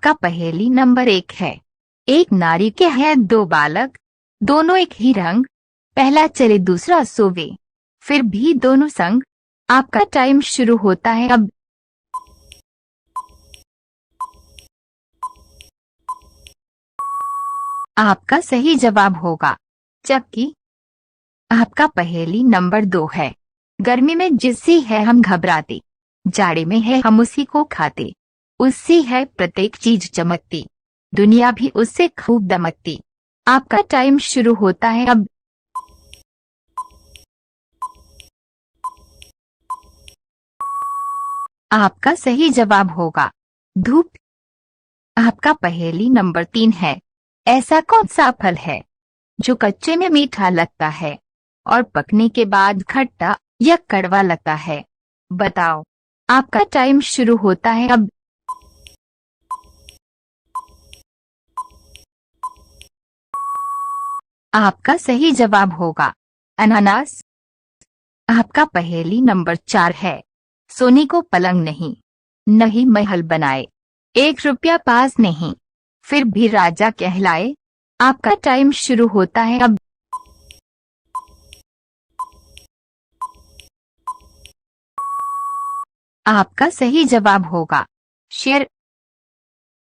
आपका पहेली नंबर 1 है। एक नारी के हैं दो बालक, दोनों एक ही रंग, पहला चले दूसरा सोवे, फिर भी दोनों संग। आपका टाइम शुरू होता है अब। आपका सही जवाब होगा चक्की। आपका पहेली नंबर 2 है। गर्मी में जिससे है हम घबराते, जाड़े में है हम उसी को खाते, उससे है प्रत्येक चीज चमकती, दुनिया भी उससे खूब दमकती। आपका टाइम शुरू होता है अब। आपका सही जवाब होगा धूप। आपका पहेली नंबर 3 है। ऐसा कौन सा फल है जो कच्चे में मीठा लगता है और पकने के बाद खट्टा या कड़वा लगता है? बताओ। आपका टाइम शुरू होता है अब। आपका सही जवाब होगा अनानास। आपका पहेली नंबर 4 है। सोने को पलंग नहीं, नहीं महल बनाए, 1 रुपया पास नहीं, फिर भी राजा कहलाए। आपका टाइम शुरू होता है अब। आपका सही जवाब होगा शेर।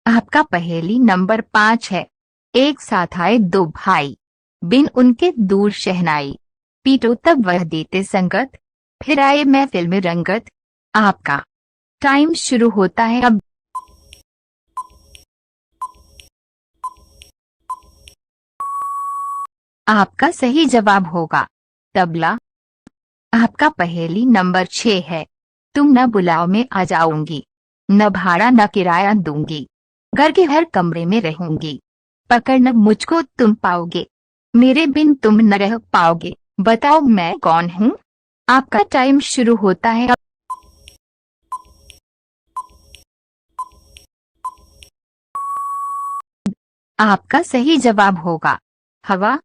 आपका पहेली नंबर 5 है। एक साथ आए दो भाई, बिन उनके दूर शहनाई, पीटो तब वह देते संगत, फिर आए महफिल में रंगत। आपका टाइम शुरू होता है अब। आपका सही जवाब होगा तबला। आपका पहेली नंबर 6 है। तुम न बुलाओ मैं आ जाऊंगी, न भाड़ा न किराया दूंगी, घर के हर कमरे में रहूंगी, पकड़ना मुझको तुम पाओगे, मेरे बिन तुम न रह पाओगे, बताओ मैं कौन हूँ? आपका टाइम शुरू होता है अब। आपका सही जवाब होगा हवा।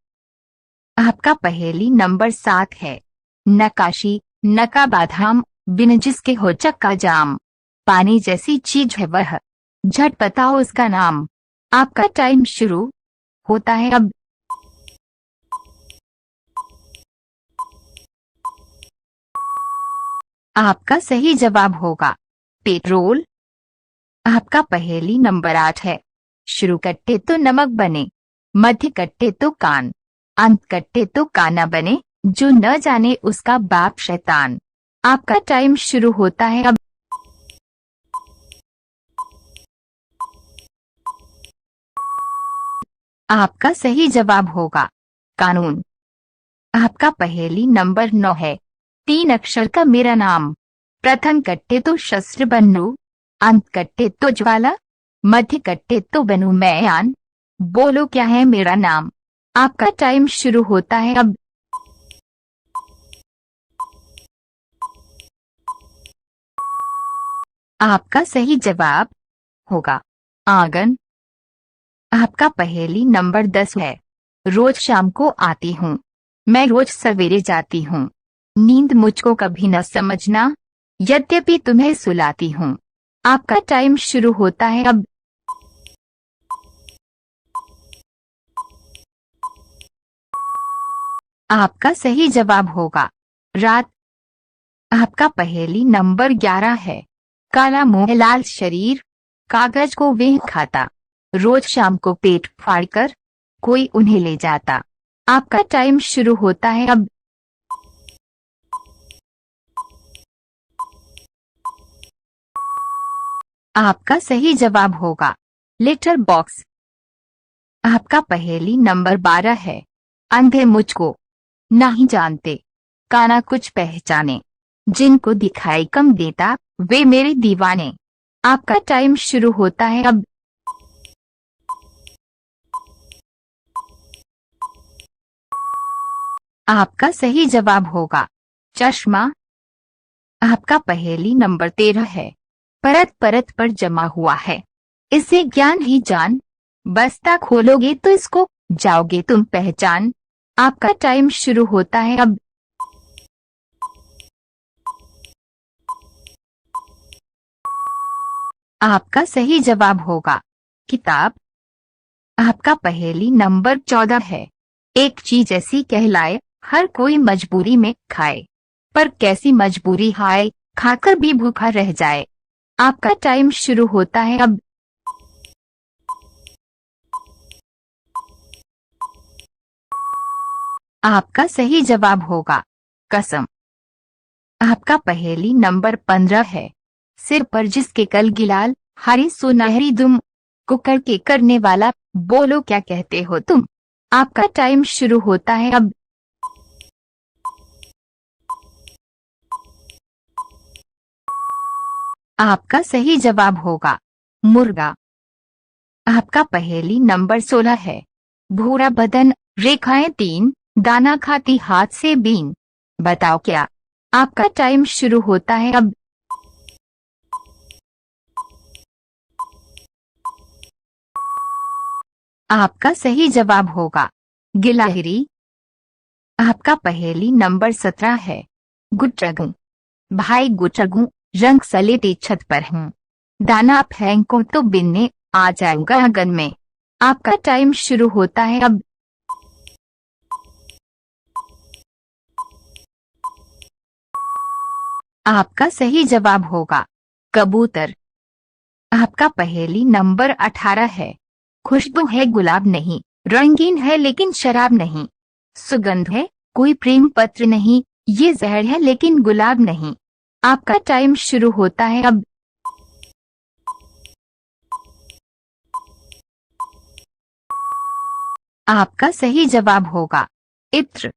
आपका पहेली नंबर 7 है। नकाशी, नका बादाम, बिन जिसके हो चक्का जाम, पानी जैसी चीज है वह, झट बताओ उसका नाम। आपका टाइम शुरू होता है अब। आपका सही जवाब होगा पेट्रोल। आपका पहेली नंबर 8 है। शुरू कट्टे तो नमक बने, मध्य कट्टे तो कान, अंत कट्टे तो काना बने, जो न जाने उसका बाप शैतान। आपका टाइम शुरू होता है अब। आपका सही जवाब होगा कानून। आपका पहेली नंबर 9 है। 3 अक्षर का मेरा नाम, प्रथम कट्टे तो शस्त्र बनूं, अंत कट्टे तो ज्वाला, मध्य कट्टे तो बनूं मैं आन, बोलो क्या है मेरा नाम? आपका टाइम शुरू होता है अब। आपका सही जवाब होगा आंगन। आपका पहेली नंबर 10 है। रोज शाम को आती हूँ, मैं रोज सवेरे जाती हूँ, नींद मुझको कभी न समझना, यद्यपि तुम्हें सुलाती हूँ। आपका टाइम शुरू होता है अब। आपका सही जवाब होगा रात। आपका पहेली नंबर 11 है। काला मुंह लाल शरीर, कागज को वह खाता, रोज शाम को पेट फाड़कर कोई उन्हें ले जाता। आपका टाइम शुरू होता है अब। आपका सही जवाब होगा लेटर बॉक्स। आपका पहेली नंबर 12 है। अंधे मुझको नहीं जानते, काना कुछ पहचाने, जिनको दिखाई कम देता वे मेरे दीवाने। आपका टाइम शुरू होता है अब। आपका सही जवाब होगा चश्मा। आपका पहेली नंबर 13 है। परत परत पर जमा हुआ है, इसे ज्ञान ही जान, बस्ता खोलोगे तो इसको जाओगे तुम पहचान। आपका टाइम शुरू होता है अब। आपका सही जवाब होगा किताब। आपका पहेली नंबर 14 है। एक चीज ऐसी कहलाए, हर कोई मजबूरी में खाए, पर कैसी मजबूरी हाय, खाकर भी भूखा रह जाए। आपका टाइम शुरू होता है अब। आपका सही जवाब होगा कसम। आपका पहेली नंबर 15 है। सिर पर जिसके कल गिलाल, हरी सुनहरी दुम, कुकर के करने वाला, बोलो क्या कहते हो तुम। आपका टाइम शुरू होता है अब। आपका सही जवाब होगा मुर्गा। आपका पहेली नंबर 16 है। भूरा बदन, रेखाएं 3, दाना खाती हाथ से बीन, बताओ क्या। आपका टाइम शुरू होता है अब। आपका सही जवाब होगा गिलहरी। आपका पहेली नंबर 17 है। गुटरगू, भाई गुटरगू, रंग सलेटी छत पर हूँ, दाना फेंको तो बिनने आ जाऊंगा आंगन में। आपका टाइम शुरू होता है अब। आपका सही जवाब होगा कबूतर। आपका पहेली नंबर 18 है। खुशबू है गुलाब नहीं, रंगीन है लेकिन शराब नहीं, सुगंध है कोई प्रेम पत्र नहीं, ये जहर है लेकिन गुलाब नहीं। आपका टाइम शुरू होता है अब। आपका सही जवाब होगा इत्र।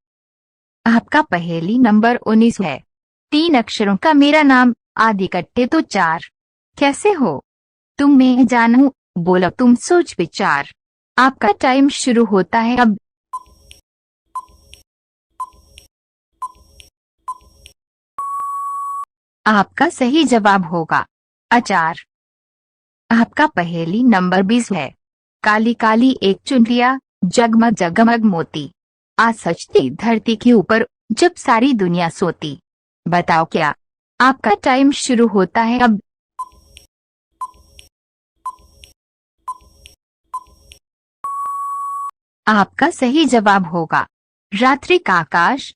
आपका पहेली नंबर 19 है। 3 अक्षरों का मेरा नाम, आदि कट्टे तो 4, कैसे हो तुम मैं जानूं, बोलो तुम सोच विचार। आपका टाइम शुरू होता है अब। आपका सही जवाब होगा अचार। आपका पहेली नंबर 20 है। काली काली एक चुनरिया, जगमग जगमग मोती, आज सजती धरती के ऊपर, जब सारी दुनिया सोती, बताओ क्या। आपका टाइम शुरू होता है अब। आपका सही जवाब होगा रात्रि का आकाश।